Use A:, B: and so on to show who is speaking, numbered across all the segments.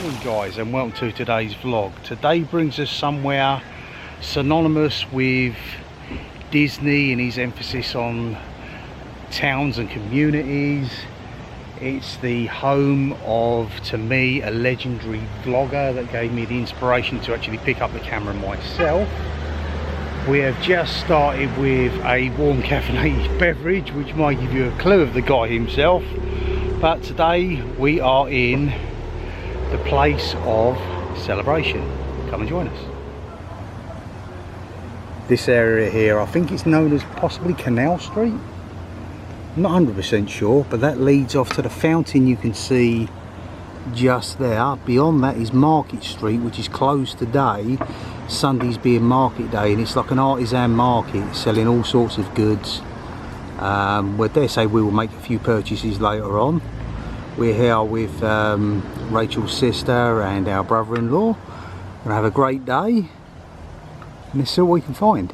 A: Morning guys, and welcome to today's vlog. Today brings us somewhere synonymous with Disney and his emphasis on towns and communities. It's the home of, to me, a legendary vlogger that gave me the inspiration to actually pick up the camera myself. We have just started with a warm caffeinated beverage, which might give you a clue of the guy himself. But today we are in the place of celebration. Come and join us. This area here, I think it's known as possibly Canal Street. I'm not 100% sure, but that leads off to the fountain you can see just there. Beyond that is Market Street, which is closed today, Sundays being market day, and it's like an artisan market selling all sorts of goods. Well, dare say we will make a few purchases later on. We're here with Rachel's sister and our brother-in-law. We're gonna have a great day, and let's see what we can find.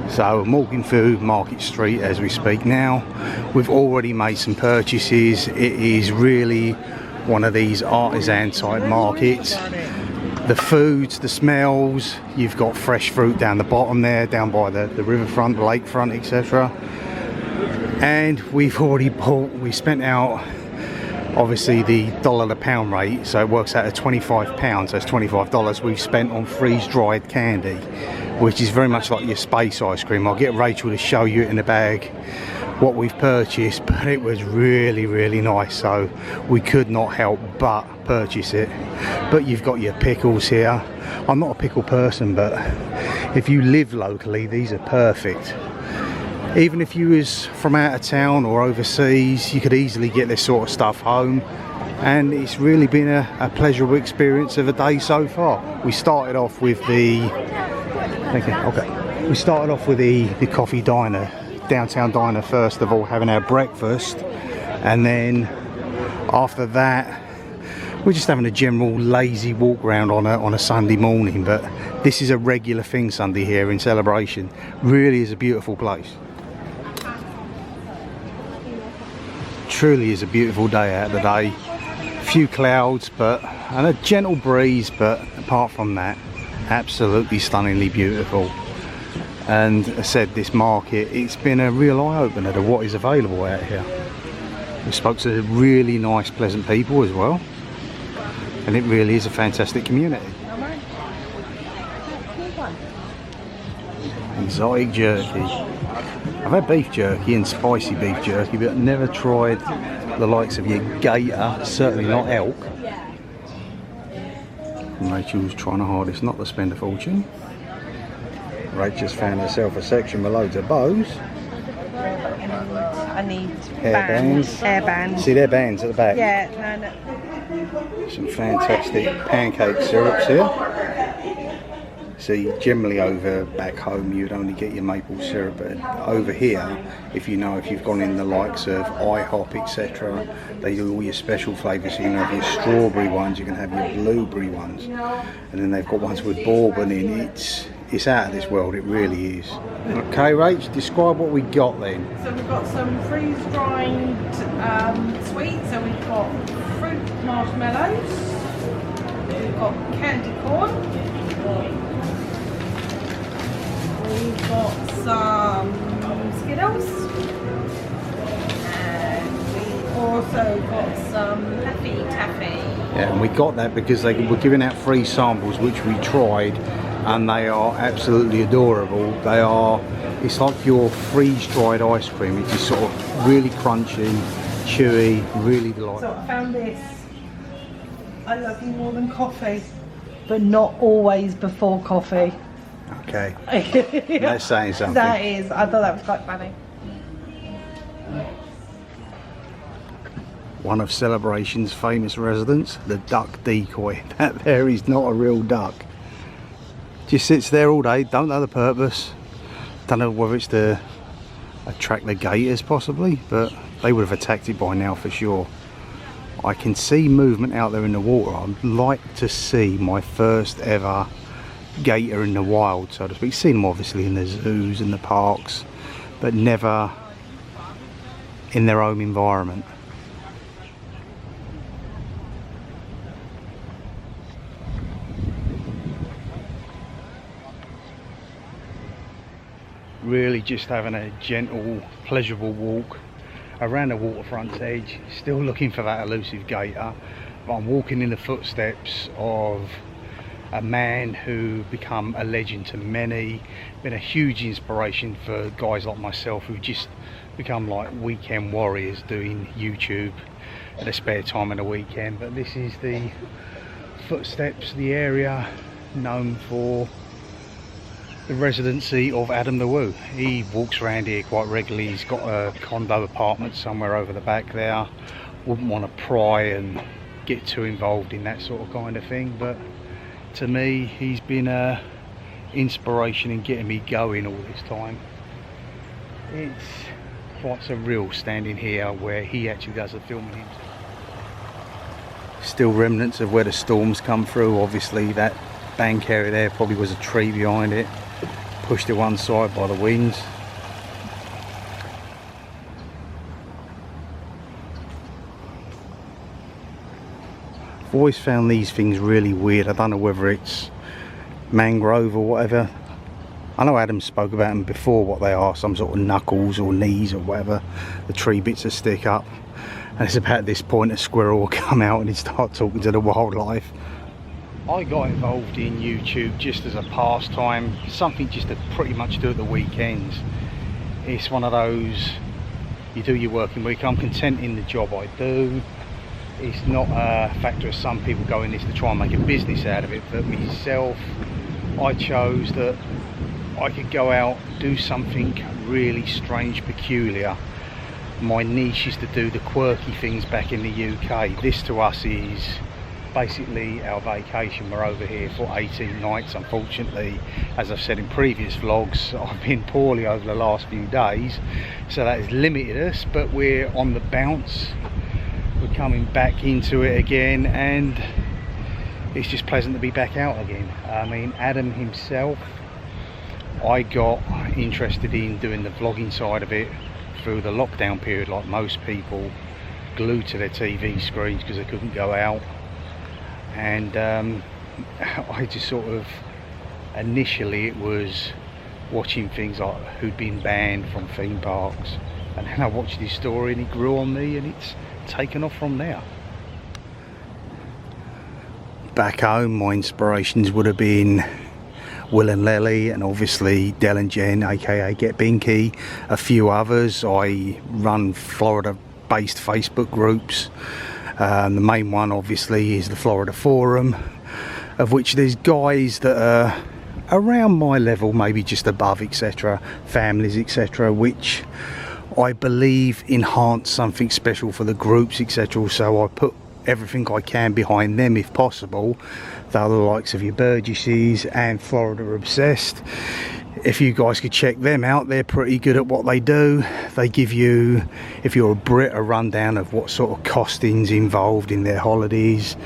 A: So I'm walking through Market Street as we speak now. We've already made some purchases. It is really one of these artisan type markets. The foods, the smells, you've got fresh fruit down the bottom there, down by the riverfront, the lakefront, etc. And we've already bought, we spent out obviously the dollar to pound rate, so it works out at £25, so it's $25 we've spent on freeze-dried candy, which is very much like your space ice cream. I'll get Rachel to show you it in the bag what we've purchased, but it was really nice, so we could not help but purchase it. But you've got your pickles here. I'm not a pickle person, but if you live locally, these are perfect. Even if you was from out of town or overseas, you could easily get this sort of stuff home, and it's really been a pleasurable experience of a day so far. We started off with the we started off with the coffee diner, downtown diner, first of all, having our breakfast, and then after that we're just having a general lazy walk around on a Sunday morning. But this is a regular thing Sunday here in Celebration. Really is a beautiful place. Truly is a beautiful day out today. A few clouds and a gentle breeze, but apart from that, absolutely stunningly beautiful. And as I said, this market, it's been a real eye-opener to what is available out here. We spoke to really nice, pleasant people as well, and it really is a fantastic community. Exotic jerky. I've had beef jerky and spicy beef jerky, but never tried the likes of your gator, certainly not elk. And Rachel's trying her hardest not to spend a fortune. Rachel's found herself a section with loads of bows.
B: I need
A: hairbands.
B: Hairbands.
A: See, they're bands at the back.
B: Yeah, no.
A: Some fantastic pancake syrups here. See, generally back home you'd only get your maple syrup, but over here, if you've gone in the likes of IHOP, etc., they do all your special flavours. So you can have your strawberry ones, you can have your blueberry ones, and then they've got ones with bourbon in. It's out of this world, it really is. Okay, Rach, describe what we got then.
B: So we've got some freeze-dried sweets. So we've got fruit marshmallows, we've got candy corn, we've got some Skittles, and we've also got some Laffy Taffy.
A: Yeah, and we got that because they were giving out free samples, which we tried, and they are absolutely adorable. It's like your freeze-dried ice cream. It's just sort of really crunchy, chewy, really delightful.
B: So I found this. I love you more than coffee, but not always before coffee.
A: Okay, that's saying something.
B: That is. I thought that was quite funny.
A: One of Celebration's famous residents, the duck Decoy. That there is not a real duck. Just sits there all day, don't know the purpose. Don't know whether it's to attract the gators possibly, but they would have attacked it by now for sure. I can see movement out there in the water. I'd like to see my first ever gator in the wild, so to speak. Seen them obviously in the zoos and the parks, but never in their home environment. Really just having a gentle, pleasurable walk around the waterfront edge, still looking for that elusive gator. But I'm walking in the footsteps of a man who become a legend to many, been a huge inspiration for guys like myself who just become like weekend warriors doing YouTube at their spare time on the weekend. But this is the footsteps, the area known for the residency of Adam the Woo. He walks around here quite regularly. He's got a condo apartment somewhere over the back there. Wouldn't want to pry and get too involved in that sort of kind of thing, but to me he's been a inspiration in getting me going all this time. It's quite surreal standing here where he actually does the filming himself. Still remnants of where the storms come through. Obviously that bank area there probably was a tree behind it, pushed to one side by the winds. I've always found these things really weird. I don't know whether it's mangrove or whatever. I know Adam spoke about them before, what they are, some sort of knuckles or knees or whatever, the tree bits that stick up. And it's about this point a squirrel will come out and he'd start talking to the wildlife. I got involved in YouTube just as a pastime, something just to pretty much do at the weekends. It's one of those, you do your working week. I'm content in the job I do. It's not a factor as some people go in this to try and make a business out of it. For myself, I chose that I could go out, do something really strange, peculiar. My niche is to do the quirky things back in the UK. This to us is basically our vacation. We're over here for 18 nights. Unfortunately, as I've said in previous vlogs, I've been poorly over the last few days, so that has limited us, but we're on the bounce. We're coming back into it again, and it's just pleasant to be back out again. I mean, Adam himself, I got interested in doing the vlogging side of it through the lockdown period, like most people, glued to their TV screens because they couldn't go out. And I just sort of, initially it was watching things like who'd been banned from theme parks, and then I watched his story and he grew on me, and it's taken off from there. Back home, my inspirations would have been Will and Lely, and obviously Del and Jen, aka Get Binky, a few others. I run Florida based Facebook groups. The main one obviously is the Florida Forum, of which there's guys that are around my level, maybe just above, etc., families, etc., which I believe enhance something special for the groups, etc. So I put everything I can behind them if possible. They're the likes of your Burgesses and Florida Obsessed. If you guys could check them out, they're pretty good at what they do. They give you, if you're a Brit, a rundown of what sort of costings involved in their holidays.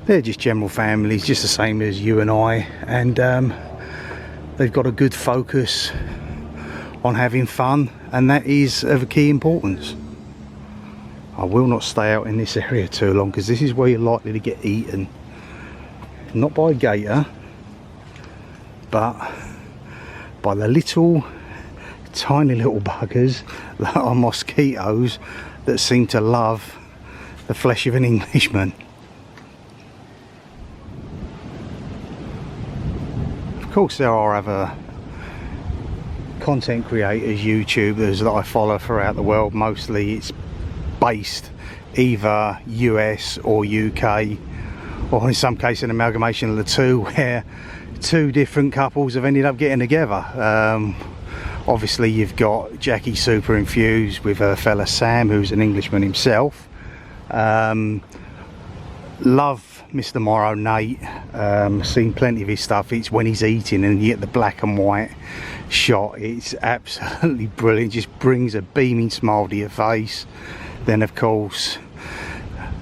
A: They're just general families, just the same as you and I, and they've got a good focus on having fun, and that is of key importance. I will not stay out in this area too long, because this is where you're likely to get eaten. Not by a gator, but by the little tiny little buggers that are mosquitoes that seem to love the flesh of an Englishman. Of course there are other content creators, YouTubers that I follow throughout the world. Mostly it's based either US or UK, or in some cases an amalgamation of the two, where two different couples have ended up getting together. Obviously you've got Jackie Super Infused with her fella Sam, who's an Englishman himself. Love Mr. Morrow, Nate, seen plenty of his stuff. It's when he's eating and you get the black and white shot. It's absolutely brilliant. It just brings a beaming smile to your face. Then of course,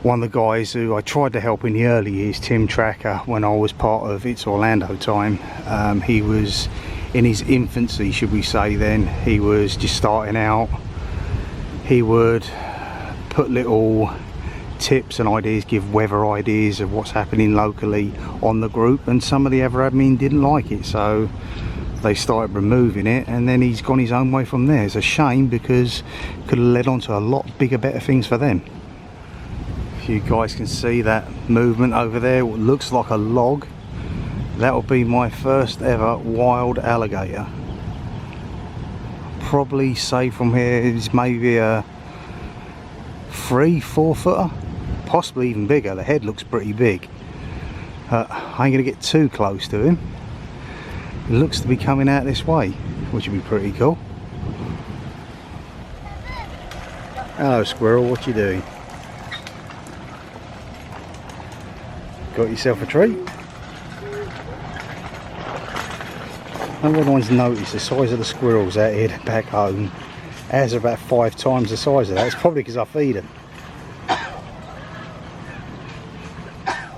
A: one of the guys who I tried to help in the early years, Tim Tracker, when I was part of It's Orlando Time, he was in his infancy, should we say then. He was just starting out. He would put little tips and ideas, give weather ideas of what's happening locally on the group, and some of the other admin didn't like it, so they started removing it, and then he's gone his own way from there. It's a shame because it could have led on to a lot bigger, better things for them. If you guys can see that movement over there, what looks like a log, that will be my first ever wild alligator. Probably say from here is maybe a 3-4 footer, possibly even bigger. The head looks pretty big. I ain't gonna get too close to him. It looks to be coming out this way, which would be pretty cool. Hello squirrel, what you doing? Got yourself a treat? Everyone's noticed the size of the squirrels out here back home. Ours are about 5 times the size of that. It's probably because I feed them.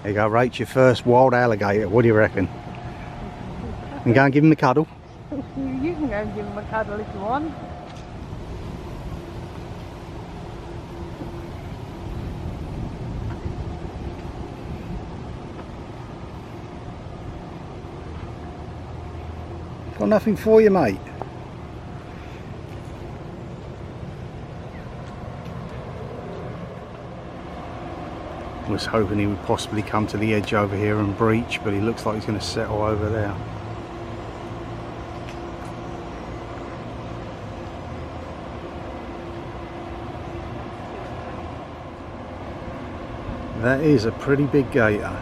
A: There you go, rate your first wild alligator. What do you reckon? And go and give him a cuddle.
B: You can go and give him a cuddle if you want.
A: Got nothing for you, mate. Was hoping he would possibly come to the edge over here and breach, but he looks like he's going to settle over there. That is a pretty big gator.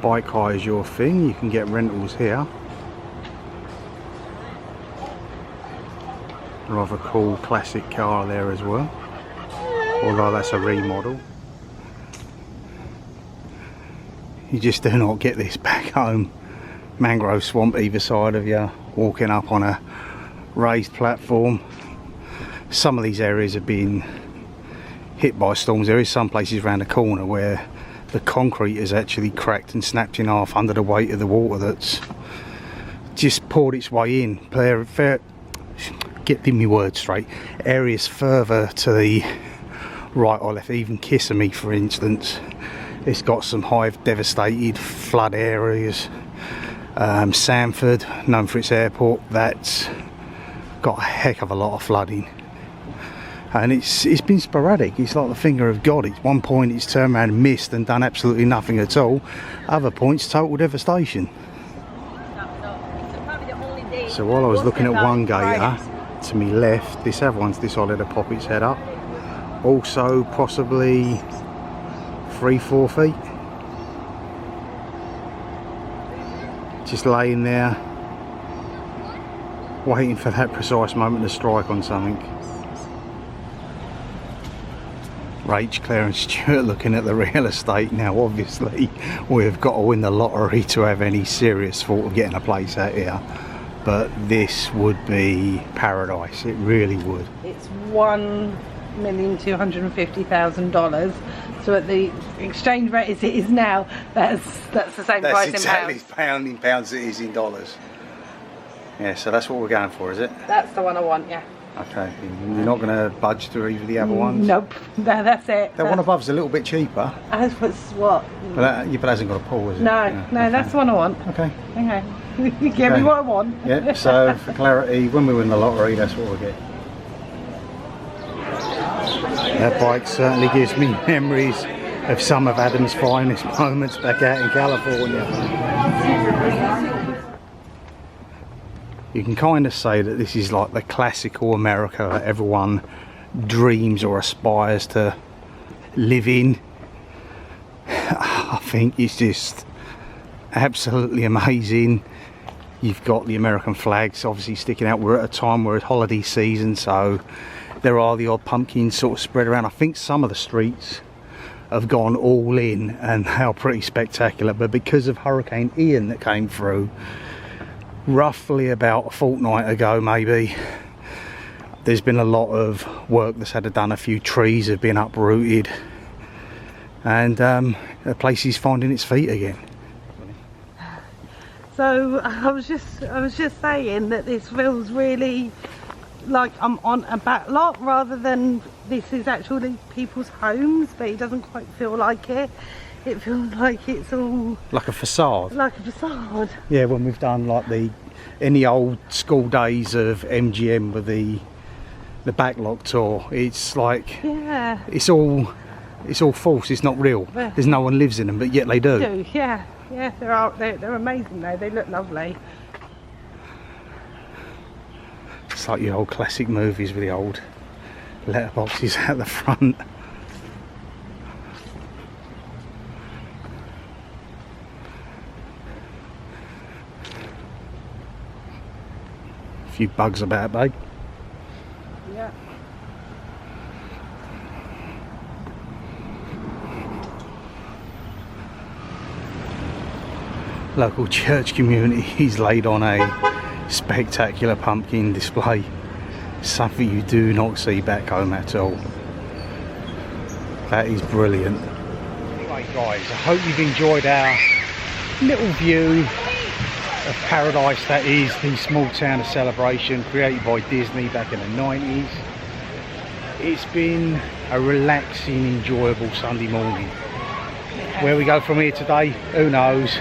A: Bike hire is your thing, you can get rentals here. Rather cool classic car there as well, although that's a remodel. You just do not get this back home. Mangrove swamp either side of you, walking up on a raised platform. Some of these areas have been hit by storms. There is some places around the corner where the concrete is actually cracked and snapped in half under the weight of the water that's just poured its way in. Get me words straight. Areas further to the right or left, even Kissimmee for instance, it's got some hive devastated flood areas. Sanford, known for its airport, that's got a heck of a lot of flooding. And it's been sporadic. It's like the finger of God. At one point it's turned around and missed and done absolutely nothing at all. Other points, total devastation. So while I was looking at one gator to my left, this other one's decided to pop its head up. Also possibly 3-4 feet. Just laying there, waiting for that precise moment to strike on something. Rach, Claire and Stuart looking at the real estate now. Obviously we've got to win the lottery to have any serious thought of getting a place out here, but this would be paradise. It really would. It's
B: $1,250,000, so at the exchange rate as it is now, that's the same price in
A: exactly
B: pounds.
A: in pounds it is in dollars. Yeah, so that's what we're going for, is it?
B: That's the one I want, yeah.
A: Okay, you're not going to budge to either of the other ones?
B: Nope, that's it.
A: The one above's a little bit cheaper.
B: As was what?
A: But it hasn't got a pool, is it?
B: No,
A: yeah,
B: no,
A: okay.
B: That's the one I want.
A: Okay.
B: Okay. Give me what I want.
A: Yeah, so for clarity, when we win the lottery, that's what we'll get. That bike certainly gives me memories of some of Adam's finest moments back out in California. You can kind of say that this is like the classical America that everyone dreams or aspires to live in. think is just absolutely amazing. You've got the American flags obviously sticking out. We're at a time where it's holiday season, so there are the odd pumpkins sort of spread around. I think some of the streets have gone all in and they are pretty spectacular, but because of Hurricane Ian that came through roughly about a fortnight ago maybe, there's been a lot of work that's had to done. A few trees have been uprooted and the place is finding its feet again.
B: So I was just saying that this feels really like I'm on a back lot rather than this is actually people's homes, but it doesn't quite feel like it. It feels like it's all
A: like a facade.
B: Like a facade.
A: Yeah, when we've done like in the old school days of MGM with the backlot tour, it's like, yeah, it's all false. It's not real. There's no one lives in them, but yet they do.
B: Yeah. Yeah, they're amazing though. They look lovely.
A: It's like your old classic movies with the old letterboxes at the front. A few bugs about, babe.
B: Yeah.
A: Local church community is laid on a spectacular pumpkin display, something you do not see back home at all. That is brilliant. Anyway guys, I hope you've enjoyed our little view of paradise that is the small town of Celebration, created by Disney back in the 90s. It's been a relaxing, enjoyable Sunday morning. Where we go from here today, who knows?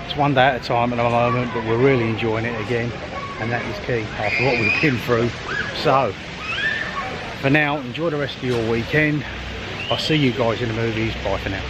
A: It's one day at a time at the moment, but we're really enjoying it again, and that is key after what we've been through. So for now, enjoy the rest of your weekend. I'll see you guys in the movies. Bye for now.